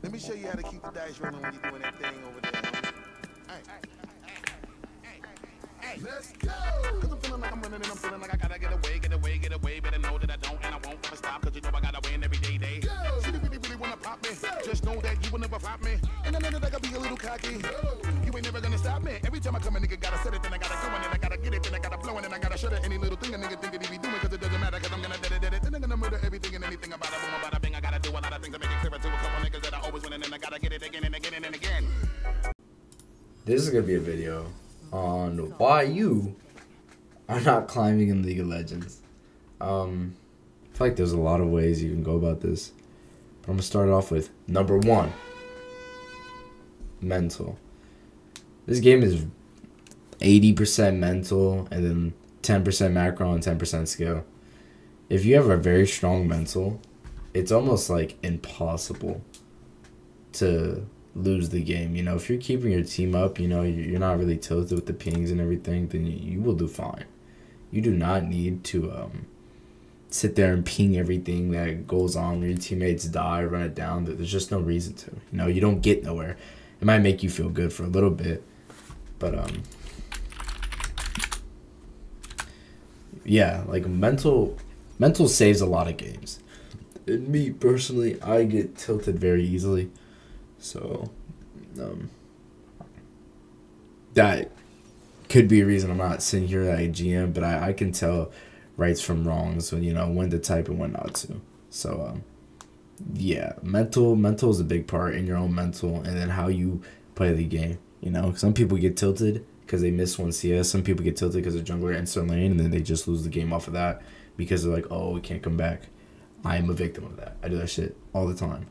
Let me show you how to keep the dice rolling when you're doing that thing over there. Hey, let's go! Cause I'm feeling like I'm running and I'm feeling like I gotta get away, get away, get away. Better know that I don't and I won't ever stop. Cause you know I gotta win every day. Go! See, you really wanna pop me. Go! Just know that you will never flop me. And I know that I gotta be a little cocky. Go! You ain't never gonna stop me. Every time I come, a nigga gotta set it, then I gotta go, and then I gotta get it, then I gotta flow, and then I gotta shut it. Any little thing a nigga think that he be doing, cause it doesn't matter, cause I'm gonna dead it. Then I'm gonna murder everything and anything about it. Boom, about a bing. I gotta do a lot of things to make it clearer to a couple niggas that I always win, and then I gotta get it again and again and again. This is gonna be a video on why you are not climbing in League of Legends. I feel like there's a lot of ways you can go about this, but I'm gonna start off with number 1: mental. This game is 80% mental and then 10% macro and 10% skill. If you have a very strong mental, it's almost like impossible to lose the game. You know, if you're keeping your team up, you know, you're not really tilted with the pings and everything, then you will do fine. You do not need to sit there and ping everything that goes on when your teammates die, run it down. There's just no reason to. You know, you don't get nowhere. It might make you feel good for a little bit, but yeah, like mental saves a lot of games. And me personally, I get tilted very easily. So, that could be a reason I'm not sitting here at GM, but I can tell rights from wrongs when, you know, when to type and when not to. So, yeah, mental is a big part in your own mental, and then how you play the game. You know, some people get tilted because they miss one CS. Some people get tilted because of jungler instant lane, and then they just lose the game off of that because they're like, oh, we can't come back. I am a victim of that. I do that shit all the time.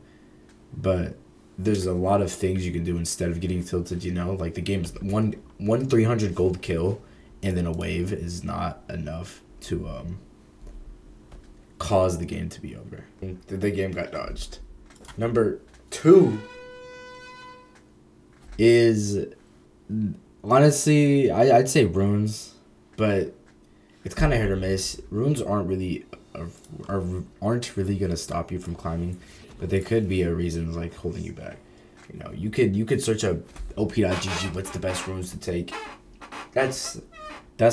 But there's a lot of things you can do instead of getting tilted, you know? Like, the game's one 300 gold kill and then a wave is not enough to cause the game to be over. The game got dodged. Number 2 is, honestly, I'd say runes, but it's kind of hit or miss. Runes aren't really gonna stop you from climbing, but they could be a reason like holding you back. You know, you could search up op.gg what's the best runes to take. That's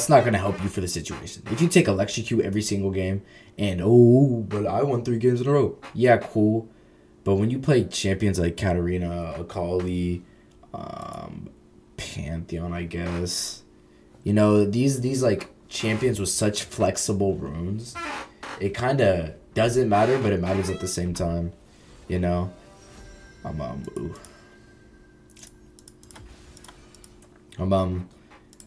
not gonna help you for the situation. If you take Electrocute every single game and but I won 3 games in a row. Yeah, cool. But when you play champions like Katarina, Akali, Pantheon, I guess, you know, these like champions with such flexible runes, it kind of doesn't matter, but it matters at the same time, you know.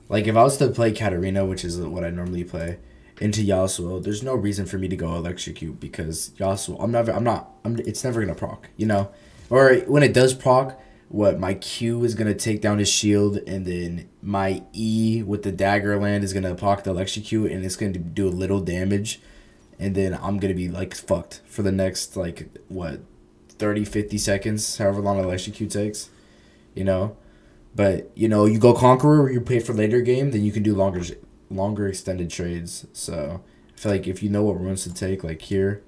Like if I was to play Katarina, which is what I normally play, into Yasuo, there's no reason for me to go Electrocute because Yasuo, it's never gonna proc, you know. Or when it does proc, my Q is gonna take down his shield, and then my E with the dagger land is gonna proc the Electrocute, and it's gonna do a little damage, and then I'm gonna be like fucked for the next like what 30-50 seconds, however long Electrocute takes, you know. But you know, you go Conqueror or you pay for later game, then you can do longer extended trades. So I feel like if you know what runes to take, like here,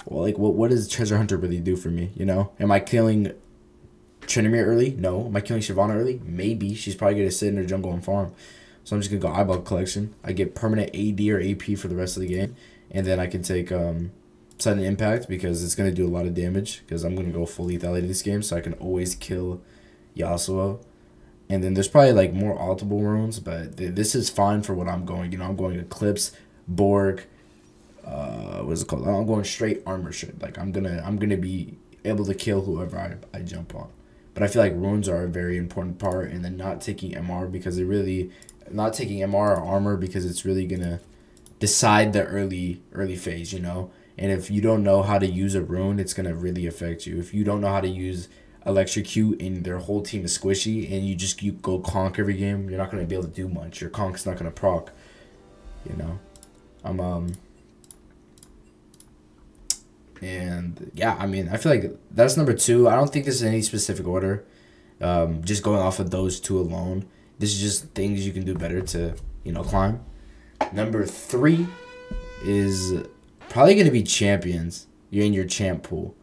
well, like what does Treasure Hunter really do for me? You know, am I killing Tryndamere early? No. Am I killing Shyvana early? Maybe. She's probably gonna sit in her jungle and farm. So I'm just gonna go Eyeball Collection. I get permanent AD or AP for the rest of the game, and then I can take Sudden Impact because it's gonna do a lot of damage because I'm gonna go full lethality this game, so I can always kill Yasuo. And then there's probably like more ultible runes, but this is fine for what I'm going. You know, I'm going Eclipse, Borg, what is it called? I'm going straight armor shit. Like I'm gonna be able to kill whoever I jump on. But I feel like runes are a very important part, and then not taking MR because not taking MR or armor because it's really gonna decide the early phase, you know. And if you don't know how to use a rune, it's gonna really affect you. If you don't know how to use Electrocute and their whole team is squishy, and you go conk every game, you're not gonna be able to do much. Your conk's not gonna proc, you know. And yeah, I mean, I feel like that's number 2. I don't think this is any specific order. Just going off of those 2 alone, this is just things you can do better to, you know, climb. Number 3 is probably gonna be champions. You're in your champ pool.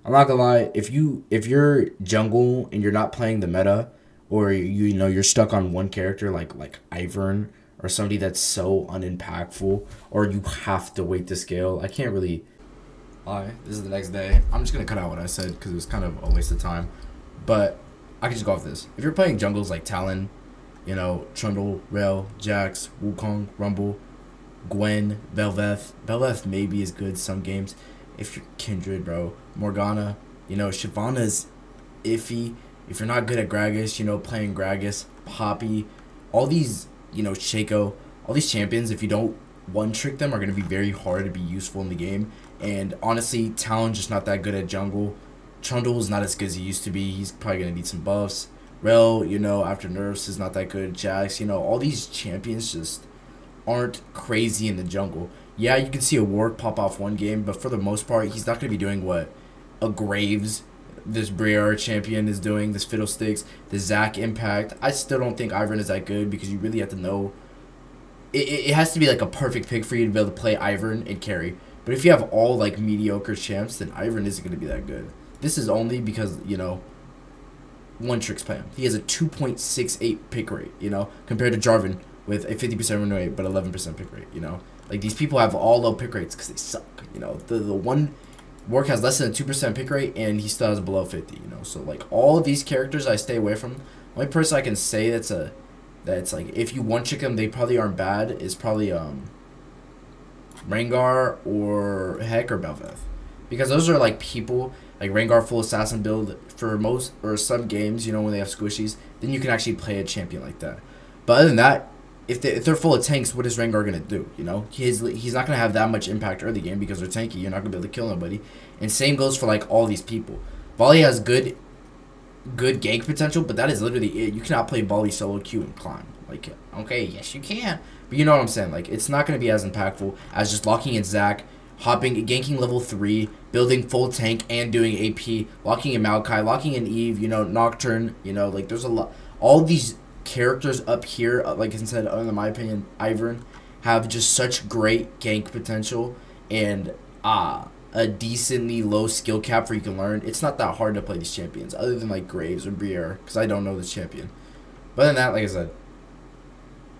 I'm not gonna lie. If you're jungle and you're not playing the meta, or you know you're stuck on one character like Ivern or somebody that's so unimpactful, or you have to wait to scale. I can't really lie. This is the next day. I'm just gonna cut out what I said because it was kind of a waste of time. But I can just go off this. If you're playing jungles like Talon, you know, Trundle, Rell, Jax, Wukong, Rumble, Gwen, Bel'Veth. Bel'Veth maybe is good some games. If you're Kindred, bro, Morgana, you know, Shyvana's iffy. If you're not good at Gragas, you know, playing Gragas, Poppy, all these, you know, Shaco, all these champions, if you don't one-trick them, are going to be very hard to be useful in the game. And honestly, Talon's just not that good at jungle. Trundle's not as good as he used to be. He's probably going to need some buffs. Rell, you know, after nerfs is not that good. Jax, you know, all these champions just aren't crazy in the jungle. Yeah, you can see a Warwick pop off one game, but for the most part, he's not going to be doing what a Graves, this Briar champion, is doing, this Fiddlesticks, the Zac impact. I still don't think Ivern is that good because you really have to know. It has to be like a perfect pick for you to be able to play Ivern and carry. But if you have all like mediocre champs, then Ivern isn't going to be that good. This is only because, you know, one trick's play him. He has a 2.68 pick rate, you know, compared to Jarvan with a 50% win rate but 11% pick rate, you know. Like, these people have all low pick rates because they suck, you know. The one Warwick has less than a 2% pick rate and he still has below 50, you know. So, like, all of these characters I stay away from. The only person I can say that's like, if you one-trick them, they probably aren't bad, is probably Rengar or Heck or Bel'Veth. Because those are, like, people, like Rengar full assassin build for most, or some games, you know, when they have squishies, then you can actually play a champion like that. But other than that, if they're full of tanks, what is Rengar going to do, you know? He's not going to have that much impact early game because they're tanky. You're not going to be able to kill nobody. And same goes for, like, all these people. Volley has good gank potential, but that is literally it. You cannot play Volley solo queue and climb. Like, okay, yes you can, but you know what I'm saying. Like, it's not going to be as impactful as just locking in Zac, ganking level 3, building full tank and doing AP, locking in Maokai, locking in Eve, you know, Nocturne, you know, like, there's a lot. All these characters up here, like I said, in my opinion, Ivern, have just such great gank potential and a decently low skill cap where you can learn. It's not that hard to play these champions, other than like Graves or Briar, because I don't know this champion. But other than that, like I said,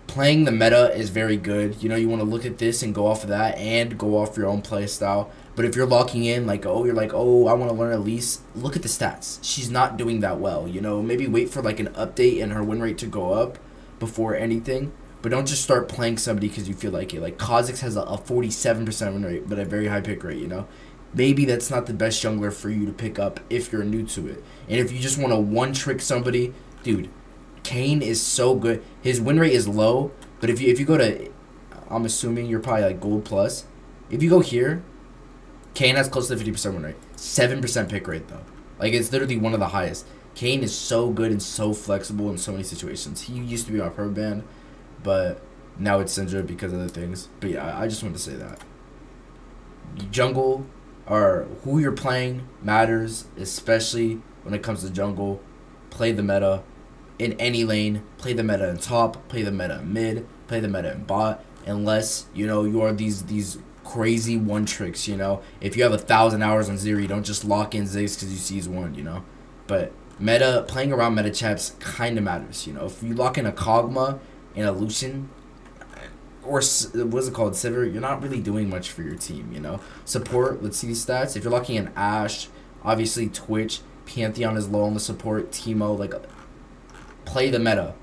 playing the meta is very good. You know, you want to look at this and go off of that and go off your own play style. But if you're locking in, like, oh, you're like, oh, I want to learn Elise, look at the stats. She's not doing that well, you know. Maybe wait for, like, an update and her win rate to go up before anything. But don't just start playing somebody because you feel like it. Like, Kha'Zix has a 47% win rate, but a very high pick rate, you know. Maybe that's not the best jungler for you to pick up if you're new to it. And if you just want to one-trick somebody, dude, Kayn is so good. His win rate is low, but if you go to, I'm assuming you're probably like gold plus. If you go here, Kayn has close to the 50% win rate. 7% pick rate though. Like, it's literally one of the highest. Kayn is so good and so flexible in so many situations. He used to be my pro band, but now it's Syndra because of other things. But yeah, I just wanted to say that. Jungle, or who you're playing, matters, especially when it comes to jungle. Play the meta in any lane. Play the meta in top. Play the meta in mid. Play the meta in bot. Unless, you know, you are these crazy one tricks, you know. If you have 1,000 hours on Zeri, you don't just lock in Ziggs because you see he's one, you know. But meta, playing around meta chaps kind of matters, you know. If you lock in a Kog'Maw and a Lucian, or what's it called, Sivir, you're not really doing much for your team, you know. Support, let's see these stats. If you're locking in Ashe, obviously Twitch, Pantheon is low on the support, Teemo, like, play the meta.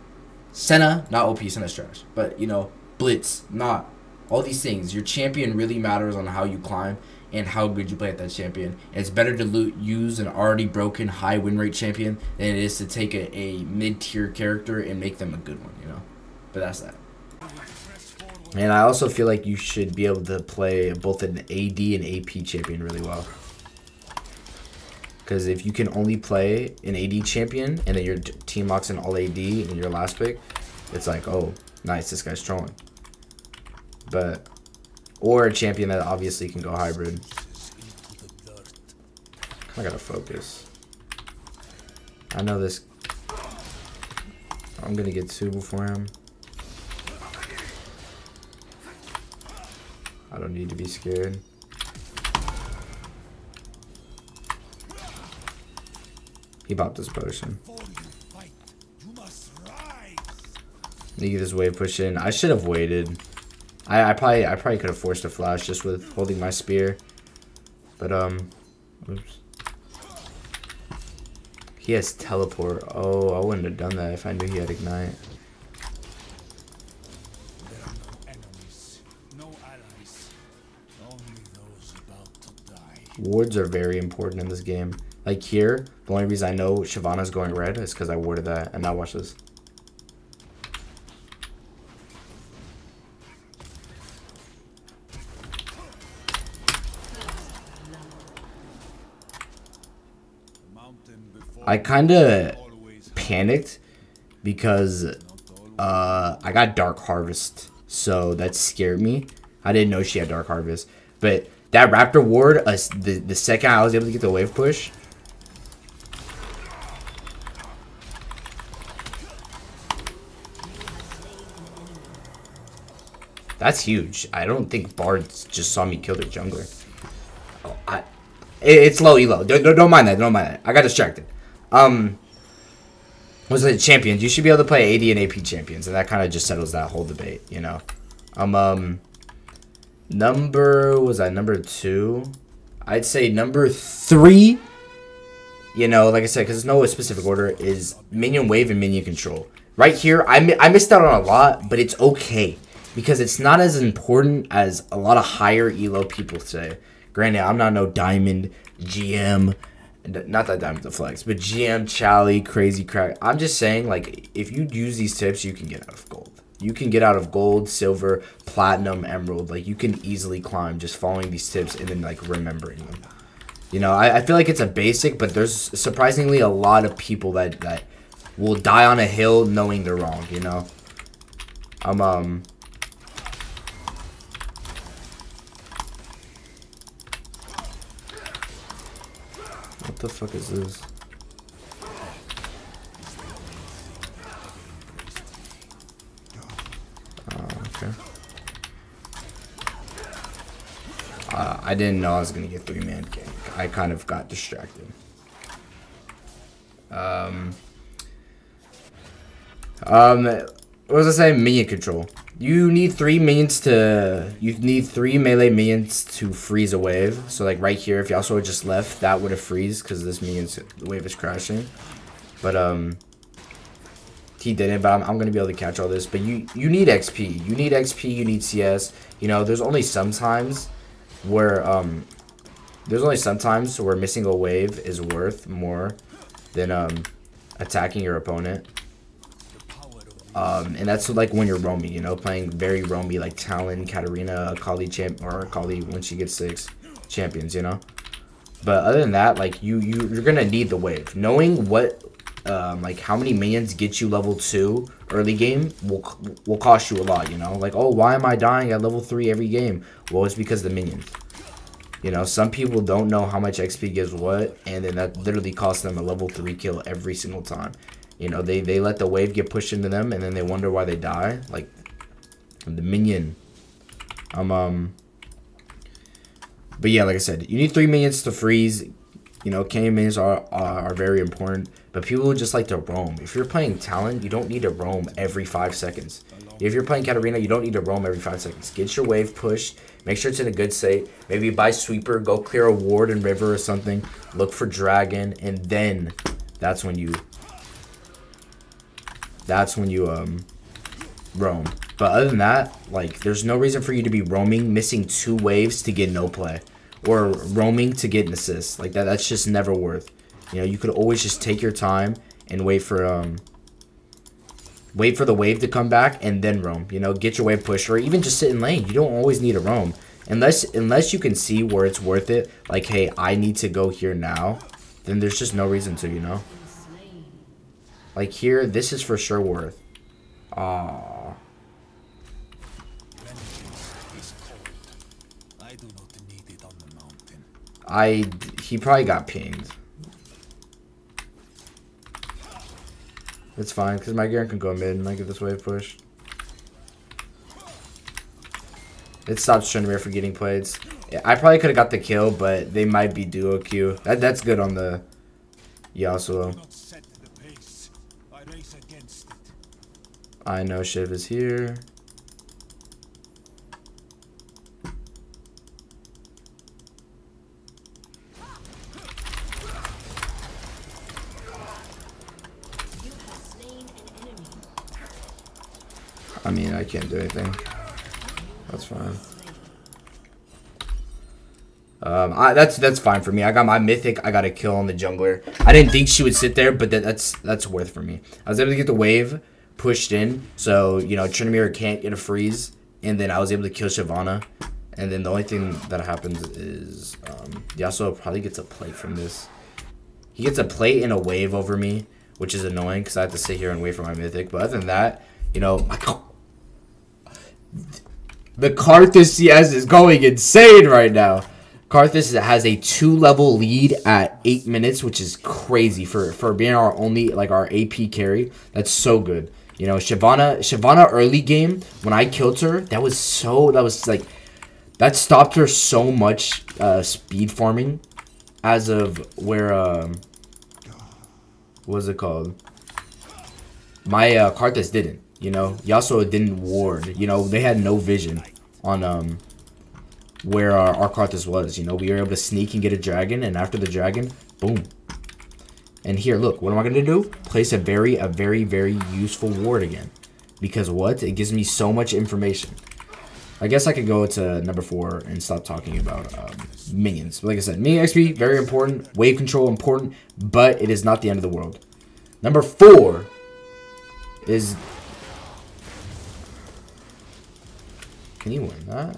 Senna, not OP, Senna's trash. But, you know, Blitz, not. All these things. Your champion really matters on how you climb and how good you play at that champion. And it's better to use an already broken high win rate champion than it is to take a mid-tier character and make them a good one, you know. But that's that. And I also feel like you should be able to play both an AD and AP champion really well. Because if you can only play an AD champion and then your team locks in all AD in your last pick, it's like, oh, nice, this guy's trolling. But, or a champion that obviously can go hybrid. I gotta focus. I know this. I'm gonna get 2 before him. I don't need to be scared. He popped his potion. Need to get this wave push in. I should have waited. I probably could have forced a flash just with holding my spear. But oops. He has teleport. Oh, I wouldn't have done that if I knew he had ignite. There are no enemies, no allies, only those about to die. Wards are very important in this game. Like here, the only reason I know Shyvana's going red is because I warded that. And now watch this. I kind of panicked because I got Dark Harvest, so that scared me. I didn't know she had Dark Harvest, but that Raptor ward, the second I was able to get the wave push, that's huge. I don't think Bard just saw me kill their jungler. Oh, it's low elo. Don't mind that. Don't mind that. I got distracted. Was it champions? You should be able to play AD and AP champions, and that kind of just settles that whole debate, you know. Number 2? I'd say number 3. You know, like I said, because there's no specific order, is minion wave and minion control. Right here, I missed out on a lot, but it's okay because it's not as important as a lot of higher elo people say. Granted, I'm not no diamond GM. Not that Diamond the flex, but GM, Chally, Crazy Crack. I'm just saying, like, if you use these tips, you can get out of gold. You can get out of gold, silver, platinum, emerald. Like, you can easily climb just following these tips and then, like, remembering them. You know, I feel like it's a basic, but there's surprisingly a lot of people that will die on a hill knowing they're wrong, you know? What the fuck is this? Okay. I didn't know I was gonna get 3-man gank. I kind of got distracted. What was I saying? Minion control. You need 3 minions to... You need 3 melee minions to freeze a wave. So, like, right here, if Yasuo just left, that would have freeze because this the wave is crashing. But, he didn't, but I'm going to be able to catch all this. But you need XP. You need XP, you need CS. You know, there's only sometimes where, missing a wave is worth more than, attacking your opponent. And that's like when you're roamy, you know, playing very roamy like Talon, Katarina, Akali or Akali when she gets 6 champions, you know. But other than that, like you're gonna need the wave. Knowing what like how many minions get you level 2 early game will cost you a lot, you know. Like, oh, why am I dying at level 3 every game? Well, it's because of the minions. You know, some people don't know how much XP gives what, and then that literally costs them a level 3 kill every single time. You know, they let the wave get pushed into them, and then they wonder why they die. Like, the minion. But yeah, like I said, you need 3 minions to freeze. You know, K minions are very important. But people just like to roam. If you're playing Talon, you don't need to roam every 5 seconds. If you're playing Katarina, you don't need to roam every 5 seconds. Get your wave pushed. Make sure it's in a good state. Maybe buy Sweeper, go clear a ward in River or something. Look for Dragon, and then that's when you roam. But other than that, like, there's no reason for you to be roaming, missing 2 waves to get no play, or roaming to get an assist. Like that's just never worth. You know, you could always just take your time and wait for the wave to come back and then roam. You know, get your wave pushed, or even just sit in lane. You don't always need to roam unless you can see where it's worth it. Like, hey, I need to go here now. Then there's just no reason to, you know. Like here, this is for sure worth. He probably got pinged. It's fine, because my Garen can go mid and I get this wave push. It stops Tryndamere for getting plates. I probably could have got the kill, but they might be duo Q. That's good on the Yasuo. I know Shiv is here. I mean, I can't do anything. That's fine. That's fine for me. I got my mythic. I got a kill on the jungler. I didn't think she would sit there, but that's worth for me. I was able to get the wave pushed in, so you know Tryndamere can't get a freeze, and then I was able to kill Shyvana. And then the only thing that happens is Yasuo probably gets a plate from this. He gets a plate and a wave over me, which is annoying because I have to sit here and wait for my mythic. But other than that, you know, the Karthus CS is going insane right now. Karthus has a 2-level lead at 8 minutes, which is crazy for being our only, like, our AP carry. That's so good. You know, Shyvana early game, when I killed her, that stopped her so much speed farming as of where, what was it called? My Karthus didn't, you know. Yasuo didn't ward. You know, they had no vision on where our Karthus was. You know, we were able to sneak and get a dragon, and after the dragon, boom. And here, look, what am I going to do? Place a very, very useful ward again. Because what? It gives me so much information. I guess I could go to number 4 and stop talking about minions. But like I said, minion XP, very important. Wave control, important. But it is not the end of the world. Number 4 is... Can you win that?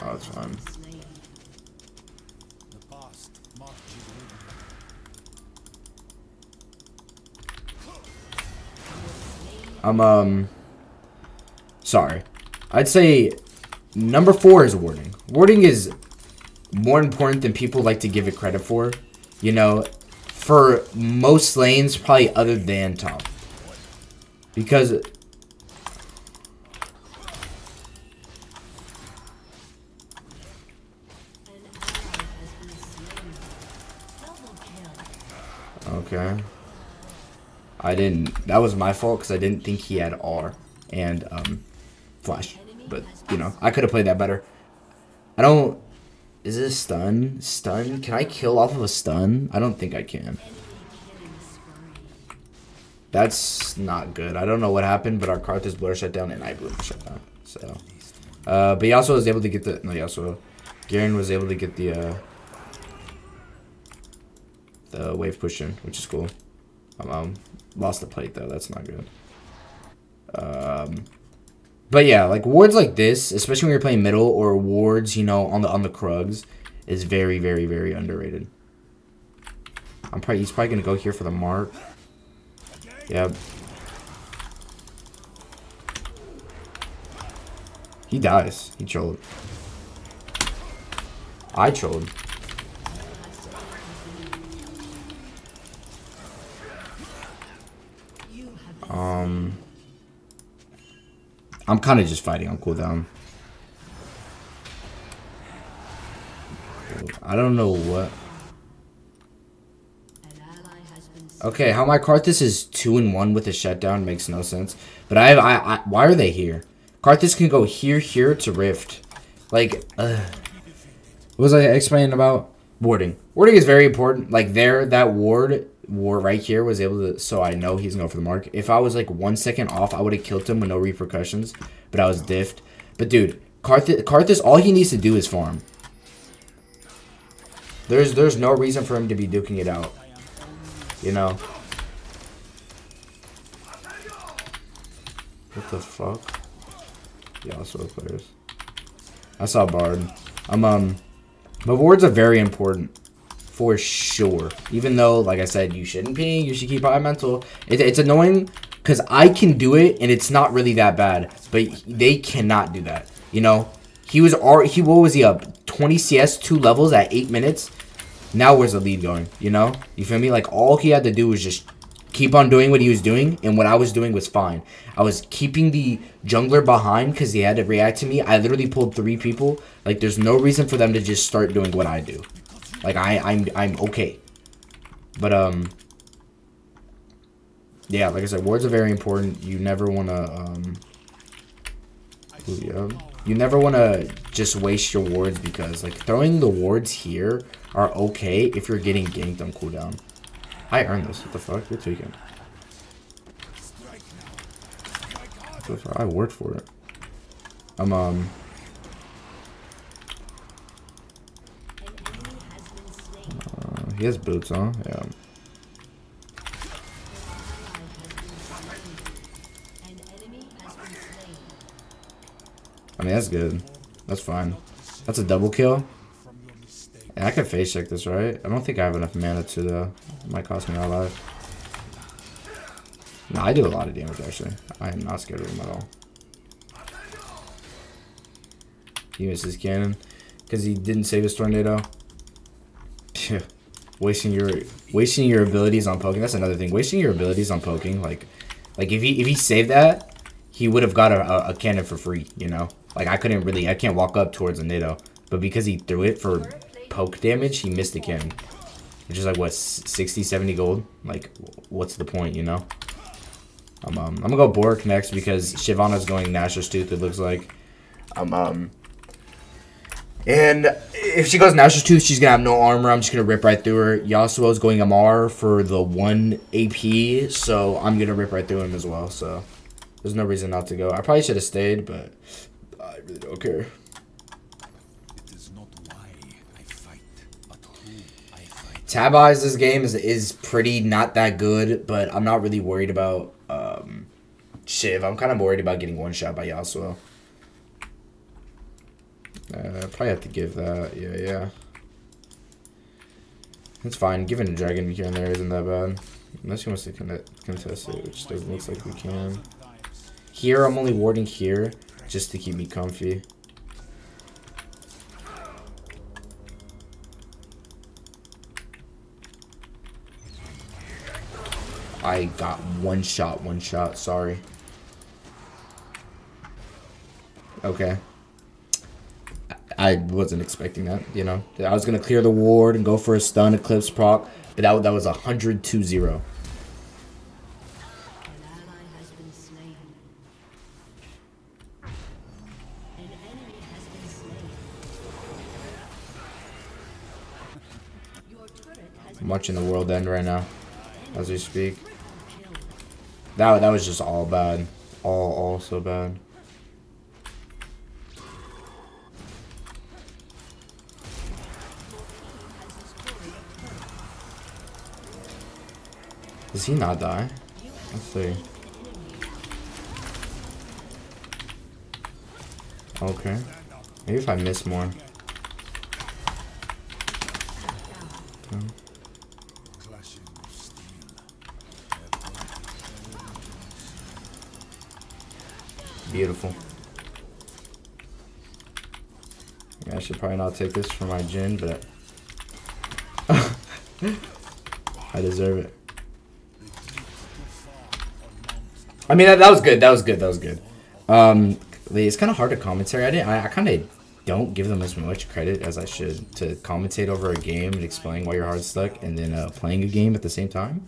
Oh, it's fine. Sorry. I'd say number 4 is warding. Warding is more important than people like to give it credit for. You know, for most lanes, probably other than top. Because... Okay. That was my fault because I didn't think he had R and flash. But, you know, I could have played that better. Is it a stun? Stun? Can I kill off of a stun? I don't think I can. That's not good. I don't know what happened, but our Karthus blur shut down and I blew the shut down. So, but Yasuo was able to get Garen was able to get the wave push in, which is cool. Lost the plate though. That's not good. But yeah, like wards like this, especially when you're playing middle, or wards, you know, on the Krugs, is very, very, very underrated. He's probably gonna go here for the mark. Yep. He dies. He trolled. I trolled. I'm kind of just fighting on cooldown. I don't know what. Okay, how my Karthus is 2-1 with a shutdown makes no sense. But why are they here? Karthus can go here to Rift. Like, what was I explaining about? Warding. Warding is very important. Like that ward right here was able to, so I know he's going for the mark. If I was like 1 second off, I would have killed him with no repercussions. But I was diffed. But dude, Karthus, all he needs to do is farm. There's no reason for him to be duking it out. You know? What the fuck? Yasuo players. I saw Bard. But wards are very important. For sure. Even though, like I said, you shouldn't ping. You should keep high mental. It's annoying because I can do it and it's not really that bad. But they cannot do that. You know? What was he up? 20 CS, 2 levels at 8 minutes? Now where's the lead going? You know? You feel me? Like all he had to do was just keep on doing what he was doing. And what I was doing was fine. I was keeping the jungler behind because he had to react to me. I literally pulled 3 people. Like there's no reason for them to just start doing what I do. Like I'm okay. But yeah, like I said, wards are very important. You never wanna you never wanna just waste your wards, because like throwing the wards here are okay if you're getting ganked on cooldown. I earned this. What the fuck? You're tweaking. I worked for it. He has boots, huh? Yeah. I mean, that's good. That's fine. That's a double kill. And I can face check this, right? I don't think I have enough mana to, though. It might cost me our life. No, I do a lot of damage, actually. I am not scared of him at all. He missed his cannon because he didn't save his tornado. wasting your abilities on poking. That's another thing. Wasting your abilities on poking. Like if he saved that, he would have got a cannon for free. You know, like I can't walk up towards a Nado, but because he threw it for poke damage, he missed the cannon, which is like what, 60, 70 gold. Like, what's the point? You know. I'm gonna go Bork next because Shyvana's going Nashor's Tooth, it looks like. And if she goes Nashor's Tooth, she's gonna have no armor. I'm just gonna rip right through her. Yasuo's going Amar for the 1 AP, so I'm gonna rip right through him as well. So there's no reason not to go. I probably should have stayed, but I really don't care. It is not why I fight, but who I fight. Tab Eyes this game is pretty not that good, but I'm not really worried about Shiv. I'm kind of worried about getting one shot by Yasuo. Probably have to give that. Yeah. It's fine. Giving a dragon here and there isn't that bad. Unless he wants to contest it, which doesn't look like we can. Here, I'm only warding here just to keep me comfy. I got one shot, sorry. Okay. I wasn't expecting that, you know. I was going to clear the ward and go for a stun, Eclipse proc, but that was 100-2-0. I'm watching the world end right now as we speak. That was just all bad. All so bad. Does he not die? Let's see. Okay. Maybe if I miss more. Okay. Beautiful. Yeah, I should probably not take this for my Jhin, but I deserve it. I mean, that was good. That was good. It's kind of hard to commentary. I kind of don't give them as much credit as I should to commentate over a game and explain why your heart's stuck and then playing a game at the same time.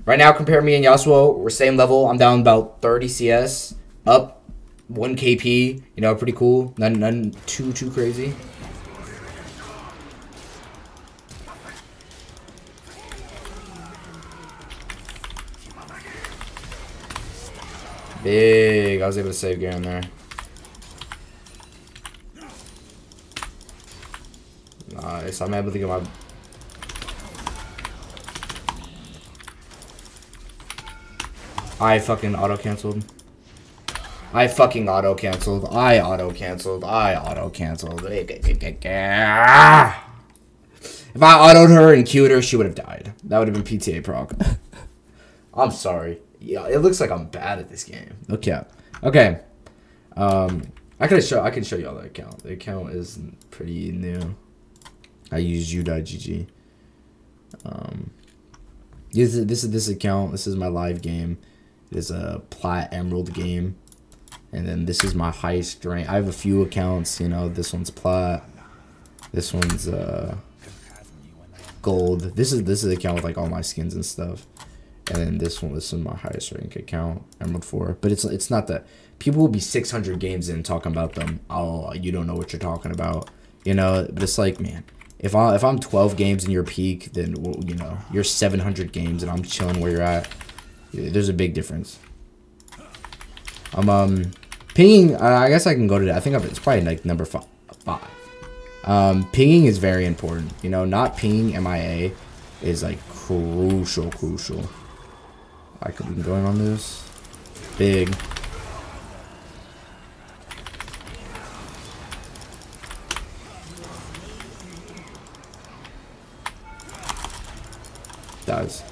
Right now, compare me and Yasuo. We're same level. I'm down about 30 CS, up 1 KP. You know, pretty cool. None too crazy. Big. I was able to save Garen there. Nice. I'm able to get my... I fucking auto-canceled. I auto-canceled. If I autoed her and queued her, she would have died. That would have been PTA proc. I'm sorry. Yeah, it looks like I'm bad at this game. Okay. I can show y'all the account. The account is pretty new. I use u.gg. This is this account. This is my live game. It is a Plat Emerald game. And then this is my highest rank. I have a few accounts, you know. This one's Plat. This one's gold. This is the account with like all my skins and stuff. And then this is my highest rank account, Emerald 4. But it's not that people will be 600 games in talking about them. Oh, you don't know what you're talking about, you know. But it's like, man, if I'm 12 games in your peak, then well, you know, you're 700 games and I'm chilling where you're at. There's a big difference. Pinging. I guess I can go to that. I think it's probably like number five. Pinging is very important. You know, not pinging MIA is like crucial. I could be going on this. Big. Does.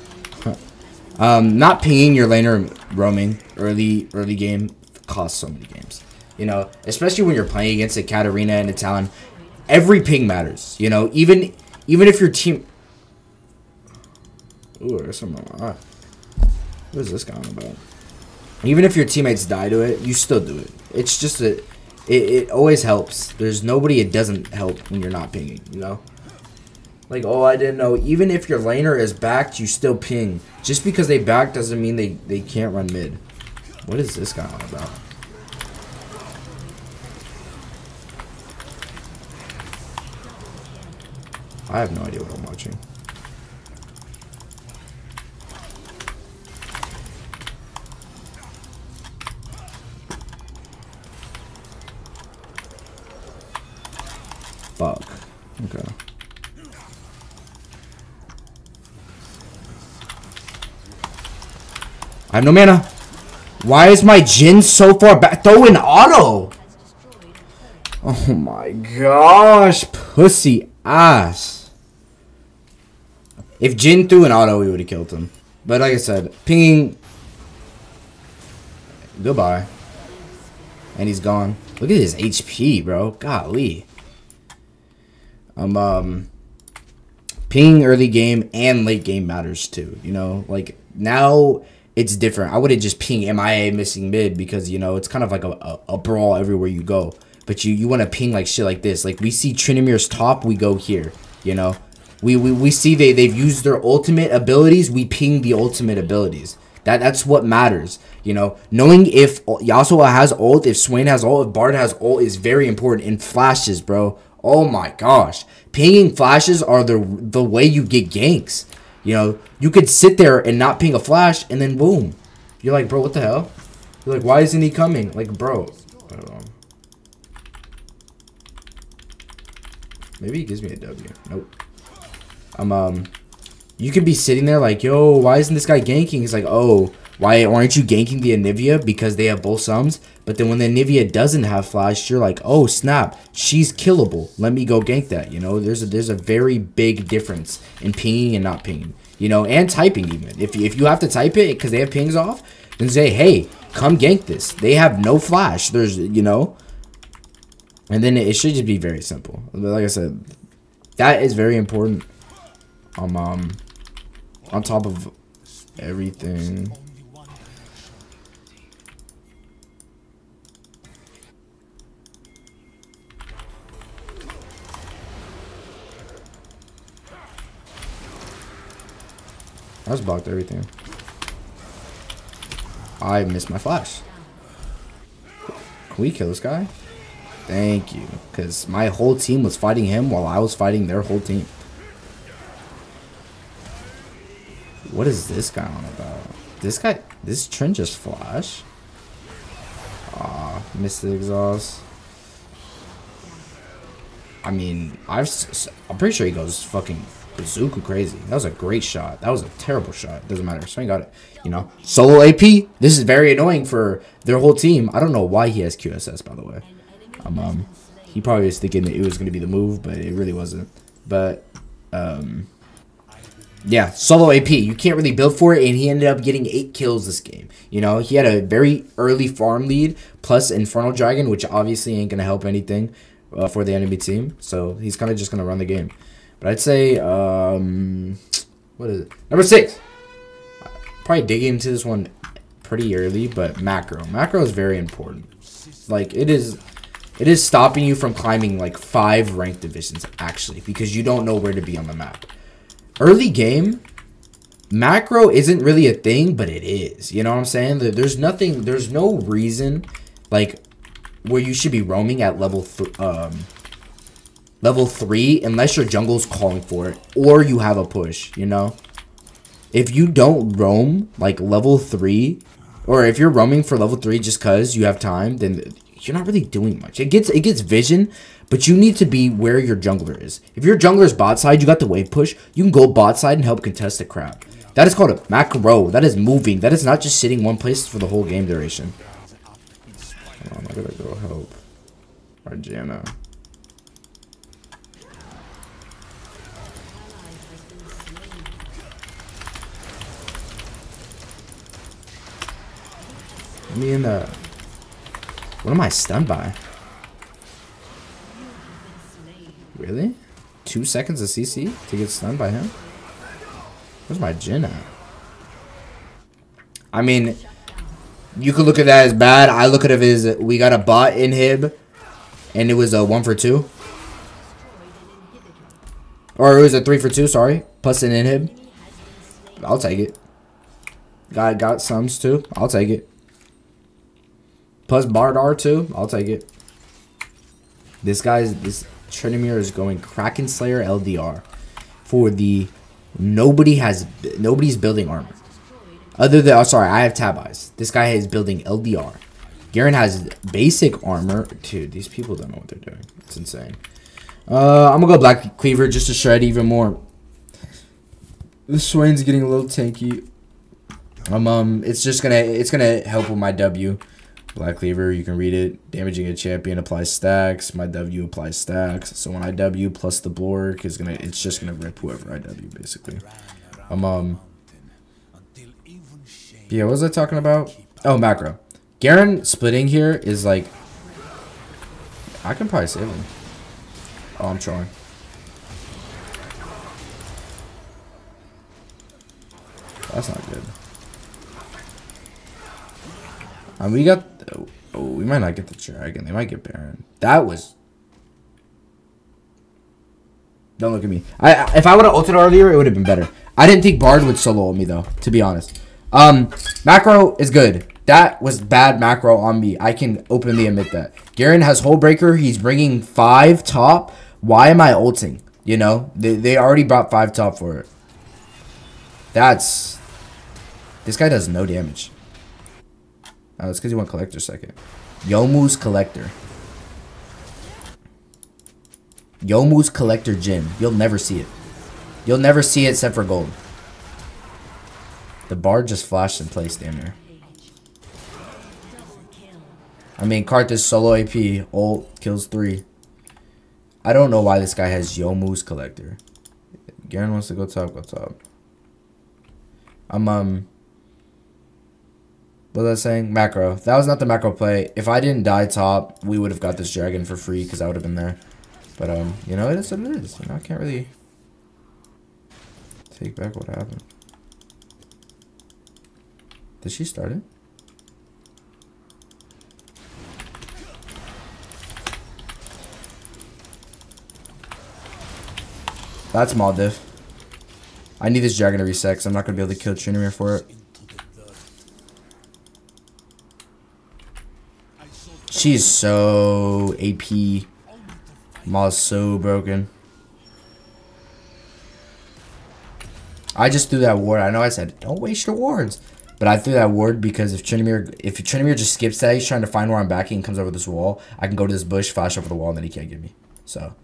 Not pinging your laner roaming early game costs so many games. You know, especially when you're playing against a Katarina and a Talon. Every ping matters. You know, even if your team. Ooh, there's something on my eye. What is this guy on about? Even if your teammates die to it, you still do it. It's just that it always helps. There's nobody it doesn't help when you're not pinging, you know? Like, oh, I didn't know. Even if your laner is backed, you still ping. Just because they back doesn't mean they can't run mid. What is this guy on about? I have no idea what I'm watching. Fuck. Okay. I have no mana. Why is my Jhin so far back? Throw an auto. Oh my gosh. Pussy ass. If Jhin threw an auto, we would have killed him. But like I said, pinging. Goodbye. And he's gone. Look at his HP, bro. Golly. Pinging early game and late game matters too. You know, like now it's different. I wouldn't just ping MIA missing mid because, you know, it's kind of like a brawl everywhere you go. But you want to ping like shit like this. Like we see Trinimir's top, we go here. You know, we see they've used their ultimate abilities. We ping the ultimate abilities. That's what matters. You know, knowing if Yasuo has ult, if Swain has ult, if Bard has ult is very important. In flashes, bro. Oh my gosh. Pinging flashes are the way you get ganks. You know, you could sit there and not ping a flash and then boom. You're like, bro, what the hell? You're like, why isn't he coming? Like, bro. I don't know. Maybe he gives me a W. Nope. You could be sitting there like, yo, why isn't this guy ganking? He's like, oh, why aren't you ganking the Anivia? Because they have both sums. But then when the Anivia doesn't have flash, you're like, oh, snap. She's killable. Let me go gank that. You know, there's a very big difference in pinging and not pinging. You know, and typing even. If you have to type it because they have pings off, then say, hey, come gank this. They have no flash. There's, you know. And then it should just be very simple. Like I said, that is very important. On top of everything. I just blocked everything. I missed my flash. Can we kill this guy? Thank you. Because my whole team was fighting him while I was fighting their whole team. What is this guy on about? This Trin just flash? Aw, missed the exhaust. I mean, I'm pretty sure he goes fucking bazooka crazy. That was a great shot. That was a terrible shot. Doesn't matter. Swain got it. You know, solo AP. This is very annoying for their whole team. I don't know why he has QSS, by the way. He probably was thinking that it was going to be the move, but it really wasn't. But, yeah, solo AP. You can't really build for it, and he ended up getting 8 kills this game. You know, he had a very early farm lead, plus Infernal Dragon, which obviously ain't going to help anything for the enemy team. So he's kind of just going to run the game. But I'd say, what is it? Number 6. Probably digging into this one pretty early, but macro. Macro is very important. Like, it is It is stopping you from climbing like 5 ranked divisions, actually, because you don't know where to be on the map. Early game, macro isn't really a thing, but it is. You know what I'm saying? There's no reason, like, where you should be roaming at level 3 unless your jungle's calling for it or you have a push, you know? If you don't roam, like, level 3, or if you're roaming for level 3 just because you have time, then you're not really doing much. It gets vision, but you need to be where your jungler is. If your jungler's bot side, you got the wave push, you can go bot side and help contest the crowd. That is called a macro. That is moving. That is not just sitting one place for the whole game duration. Hold on, I gotta go help Arjana. Me in the... What am I stunned by? Really? 2 seconds of CC to get stunned by him? Where's my Jhin at? I mean, you could look at that as bad. I look at it as we got a bot inhib, and it was a 1 for 2. Or it was a 3 for 2, sorry. Plus an inhib. I'll take it. Got sums too. I'll take it. Plus Bard R2, I'll take it. This Tryndamere is going Kraken Slayer LDR for the nobody's building armor. Other than sorry, I have Tab Eyes. This guy is building LDR. Garen has basic armor. Dude, these people don't know what they're doing. It's insane. I'm gonna go Black Cleaver just to shred even more. This Swain's getting a little tanky. It's gonna help with my W. Black Cleaver, you can read it. Damaging a champion applies stacks. My W applies stacks. So when I W plus the Blork it's just gonna rip whoever I W basically. Yeah, what was I talking about? Oh, macro. Garen splitting here is like, I can probably save him. Oh, I'm trolling. That's not good. We got... Oh, we might not get the dragon. They might get Baron. That was... Don't look at me. If I would have ulted earlier, it would have been better. I didn't think Bard would solo ult me, though, to be honest. Macro is good. That was bad macro on me. I can openly admit that. Garen has Hull Breaker. He's bringing 5 top. Why am I ulting? You know? They already brought 5 top for it. That's... This guy does no damage. Oh, it's because you want Collector second. Youmuu's Collector. Youmuu's Collector Jhin. You'll never see it. You'll never see it except for gold. The Bard just flashed in place, damn near. I mean, Karthus solo AP. Ult kills 3. I don't know why this guy has Youmuu's Collector. Garen wants to go top, go top. What was I saying? Macro. That was not the macro play. If I didn't die top, we would have got this dragon for free because I would have been there. But, you know, it is what it is. You know, I can't really take back what happened. Did she start it? That's Maldiv. I need this dragon to reset because I'm not going to be able to kill Tryndamere for it. She's so AP. Maul's so broken. I just threw that ward. I know I said, don't waste your wards. But I threw that ward because if Tryndamere just skips that, he's trying to find where I'm backing and comes over this wall, I can go to this bush, flash over the wall, and then he can't get me. So.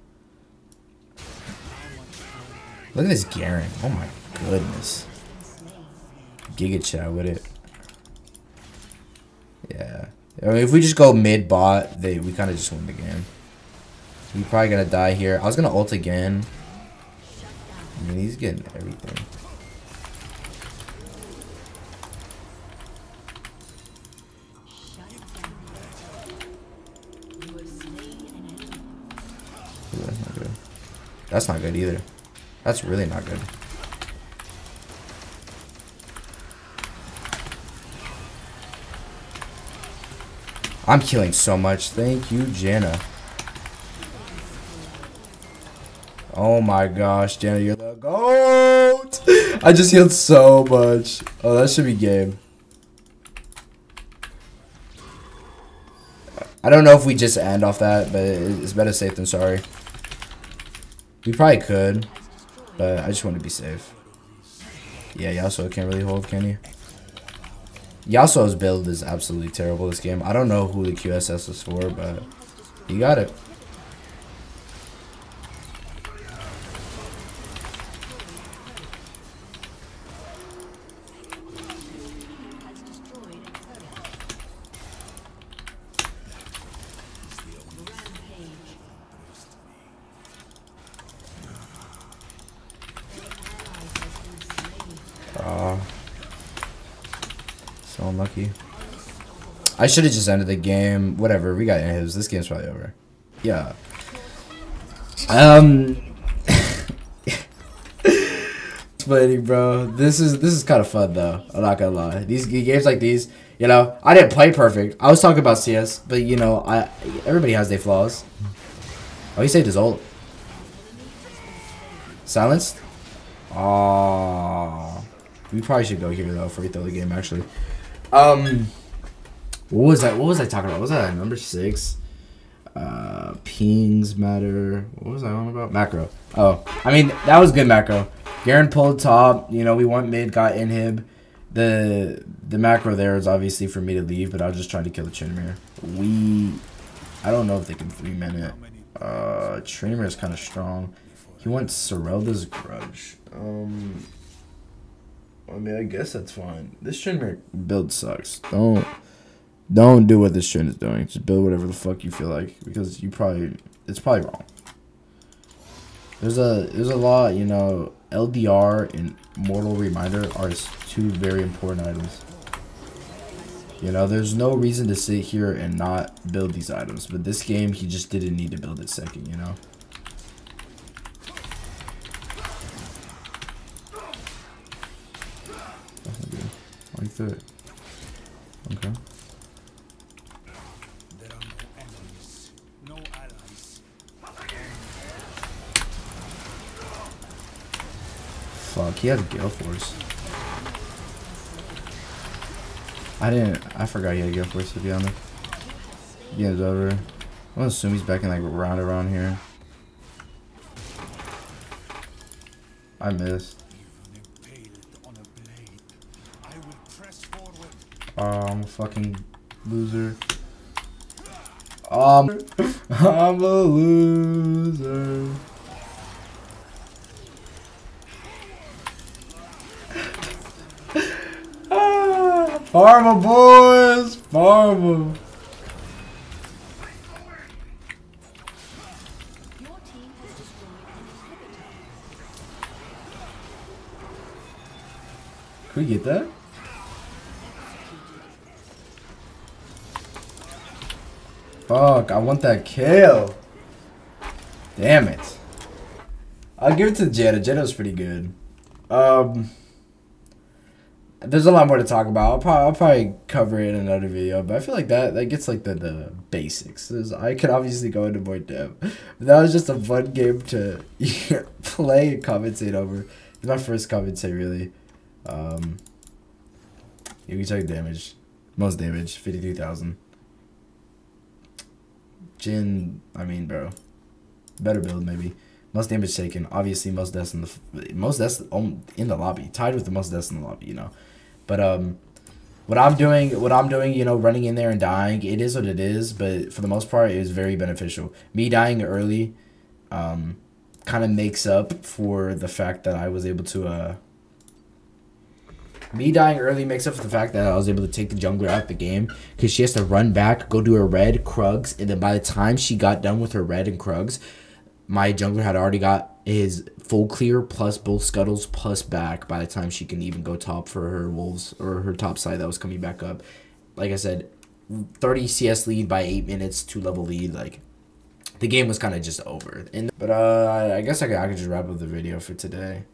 Look at this Garen. Oh my goodness. Giga chat with it. Yeah. I mean, if we just go mid bot, we kind of just win the game. He's probably gonna die here. I was gonna ult again. I mean, he's getting everything. Ooh, that's not good. That's not good either. That's really not good. I'm killing so much. Thank you, Jana. Oh my gosh, Janet, you're the GOAT! I just healed so much. Oh, that should be game. I don't know if we just end off that, but it's better safe than sorry. We probably could, but I just want to be safe. Yeah, Yasuo can't really hold, can you? Yasuo's build is absolutely terrible this game. I don't know who the QSS is for, but he got it. So unlucky. I should have just ended the game. Whatever, we got inhibs. This game's probably over. Yeah. Explaining, bro. This is kind of fun though. I'm not gonna lie. These games like these, you know, I didn't play perfect. I was talking about CS, but you know, everybody has their flaws. Oh, he saved his ult. Silenced? Oh, we probably should go here though before we throw the game. Actually, what was that? What was I talking about? What was that number 6? Pings matter. What was I on about? Macro. Oh, I mean that was good macro. Garen pulled top. You know, we went mid, got inhib. The macro there is obviously for me to leave, but I was just trying to kill the Tryndamere. I don't know if they can 3-man it. Tryndamere is kind of strong. He wants Serelda's Grudge. I mean, I guess that's fine. This Tryndamere build sucks. Don't do what this Trynd is doing. Just build whatever the fuck you feel like, because it's probably wrong. There's a lot, you know. LDR and Mortal Reminder are 2 very important items. You know, there's no reason to sit here and not build these items, but this game he just didn't need to build it second, you know. Like that. Okay. Fuck, he had a Gale Force. I forgot he had a Gale Force, to be honest. Game's over. I'm gonna assume he's back in like around here. I missed. Oh, I'm a fucking loser. I'm a loser. Pharma boys, Pharma. Could we get that? Fuck, I want that kill. Damn it. I'll give it to Jetta. Jetta's pretty good. There's a lot more to talk about. I'll probably cover it in another video, but I feel like that gets like the basics. I could obviously go into more depth, but that was just a fun game to play and commentate over. It's my first commentate really. Yeah, we took damage, most damage, 53,000. Jhin, I mean, bro, better build maybe. Most damage taken, obviously most deaths in the lobby, tied with the most deaths in the lobby, you know. But what I'm doing, you know, running in there and dying, it is what it is. But for the most part, it is very beneficial. Me dying early, kind of makes up for the fact that I was able to. Me dying early makes up for the fact that I was able to take the jungler out of the game, because she has to run back, go do her red, Krugs, and then by the time she got done with her red and Krugs, my jungler had already got his full clear plus both scuttles plus back by the time she can even go top for her wolves or her top side that was coming back up. Like I said, 30 CS lead by 8 minutes, 2-level lead. Like, the game was kind of just over. But I guess I could just wrap up the video for today.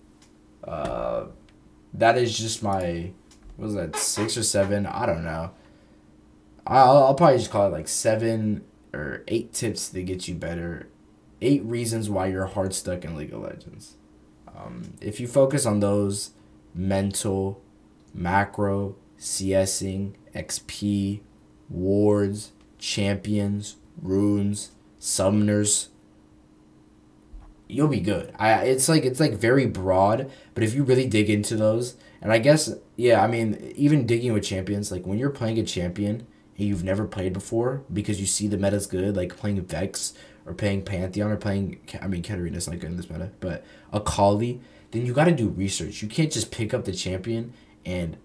That is just my, what was that, 6 or 7? I don't know. I'll probably just call it like 7 or 8 tips to get you better 8 reasons why you're hard stuck in League of Legends. If you focus on those: mental, macro, CSing, XP, wards, champions, runes, summoners, you'll be good. It's like very broad, but if you really dig into those, and I guess yeah, I mean even digging with champions, like when you're playing a champion and you've never played before because you see the meta's good, like playing Vex or playing Pantheon or playing, I mean Katarina's not good in this meta, but Akali, then you got to do research. You can't just pick up the champion and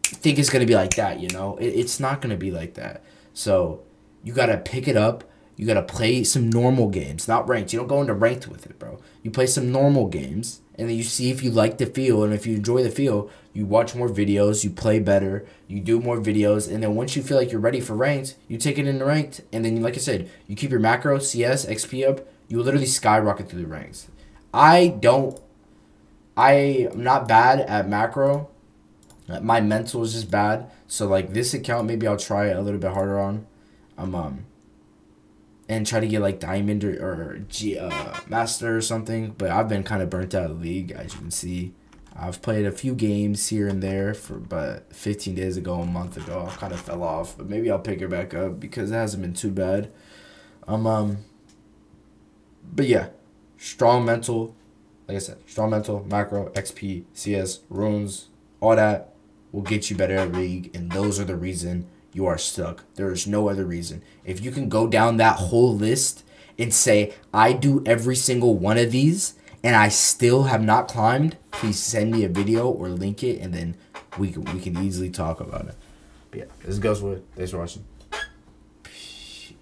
think it's gonna be like that. You know, it's not gonna be like that. So you gotta pick it up. You gotta play some normal games, not ranked. You don't go into ranked with it, bro. You play some normal games, and then you see if you like the feel, and if you enjoy the feel, you watch more videos, you play better, you do more videos, and then once you feel like you're ready for ranked, you take it into ranked, and then like I said, you keep your macro, CS, XP up, you will literally skyrocket through the ranks. I'm not bad at macro. My mental is just bad. So like this account, maybe I'll try a little bit harder on. And try to get like diamond or master or something. But I've been kind of burnt out of the league, as you can see. I've played a few games here and there but 15 days ago, a month ago, I kind of fell off. But maybe I'll pick it back up because it hasn't been too bad. But yeah, strong mental. Like I said, strong mental, macro, XP, CS, runes, all that will get you better at league, and those are the reason you are stuck. There is no other reason. If you can go down that whole list and say, I do every single one of these and I still have not climbed, please send me a video or link it, and then we can easily talk about it. But yeah, this is Ghostwood. Thanks for watching. Peace.